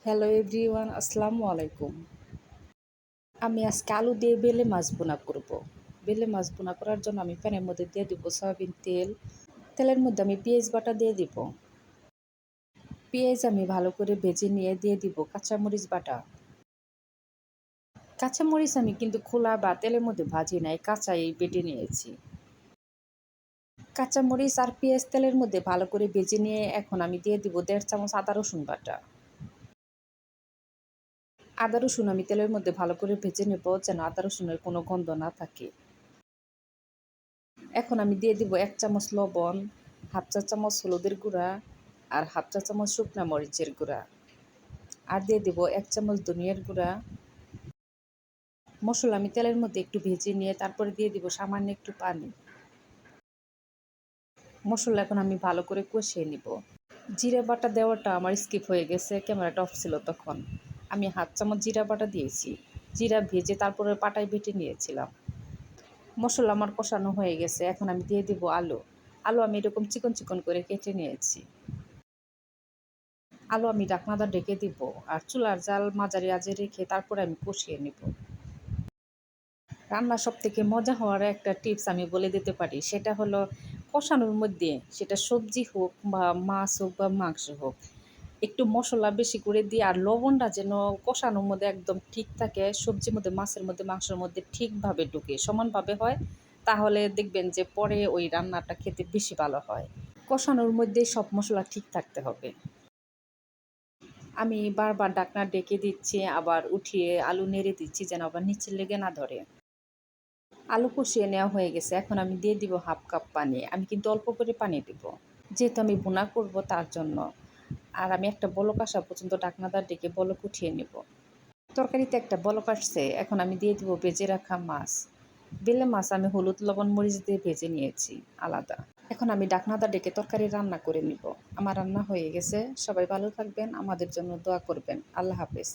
Hello everyone, আসসালামু আলাইকুম। আমি আজকে আলু দিয়ে বেলে মাছ ভুনা করব। বেলে মাছ ভুনা করার জন্য আমি প্যানের মধ্যে দিয়ে দিব সয়াবিন তেল। তেলের মধ্যে আমি পেঁয়াজ বাটা দিয়ে দিব। পেঁয়াজ আমি ভালো করে ভেজে নিয়ে দিয়ে দিব কাঁচামরিচ বাটা। কাঁচামরিচ আমি কিন্তু খোলা বা তেলের মধ্যে ভাজি নাই, কাঁচাই বেটে নিয়েছি। কাঁচামরিচ আর পেঁয়াজ তেলের মধ্যে ভালো করে ভেজে নিয়ে এখন আমি দিয়ে দিব 1.5 চামচ আদা রসুন বাটা। আদা রসুন আমি তেলের মধ্যে ভালো করে ভেজে নেব যেন আদা রসুনের কোনো গন্ধ না থাকে। এখন আমি দিয়ে দিব 1 চামচ লবণ, হাফ চা চামচ হলুদের গুঁড়া আর হাফ চা চামচ শুকনা মরিচের গুঁড়া, আর দিয়ে দিব 1 চামচ ধনিয়ার গুঁড়া। মশলা আমি তেলের মধ্যে একটু ভেজে নিয়ে তারপরে দিয়ে দিব সামান্য একটু পানি। মশলা এখন আমি ভালো করে কষিয়ে নিব। জিরা বাটা দেওয়াটা আমার স্কিপ হয়ে গেছে, ক্যামেরাটা অফ ছিল তখন। আমি হাফ চামচ জিরা বাটা দিয়েছি। জিরা ভেজে তারপরে পাটায় বেটে নিয়েছিলাম। মশলা আমার কষানো হয়ে গেছে, এখন আমি দিয়ে দিব আলু। আলু আমি এরকম চিকন চিকন করে কেটে নিয়েছি। আলু আমি ঢাকনাটা ঢেকে দিব আর চুলার জাল মাঝারি আঁচে রেখে তারপরে আমি কষিয়ে নিব। রান্না সবথেকে মজা হওয়ার একটা টিপস আমি বলে দিতে পারি, সেটা হলো কষানোর মধ্যে, সেটা সবজি হোক বা মাছ হোক বা মাংস হোক, একটু মশলা বেশি করে দিয়ে আর লবণটা যেন কষানোর মধ্যে একদম ঠিক থাকে, সবজির মধ্যে, মাছের মধ্যে, মাংসের মধ্যে ঠিকভাবে ঢুকে সমানভাবে হয়, তাহলে দেখবেন যে পরে ওই রান্নাটা খেতে বেশি ভালো হয়। কষানোর মধ্যে সব মশলা ঠিক থাকতে হবে। আমি বারবার ঢাকনা ডেকে দিচ্ছি, আবার উঠিয়ে আলু নেড়ে দিচ্ছি যেন আবার নিচে লেগে না ধরে। আলু কষিয়ে নেওয়া হয়ে গেছে, এখন আমি দিয়ে দিব হাফ কাপ পানি। আমি কিন্তু অল্প করে পানি দিব, যেহেতু আমি ভুনা করব তার জন্য। আর আমি একটা বলক আসা পর্যন্ত ঢাকনাটা ডেকে বলক উঠিয়ে নেব। তরকারিতে একটা বলক আসছে, এখন আমি দিয়ে দিব ভেজে রাখা মাছ। বেলে মাছ আমি হলুদ লবণ মরিচ দিয়ে ভেজে নিয়েছি আলাদা। এখন আমি ঢাকনাটা ডেকে তরকারি রান্না করে নিব। আমার রান্না হয়ে গেছে। সবাই ভালো থাকবেন, আমাদের জন্য দোয়া করবেন। আল্লাহ হাফেজ।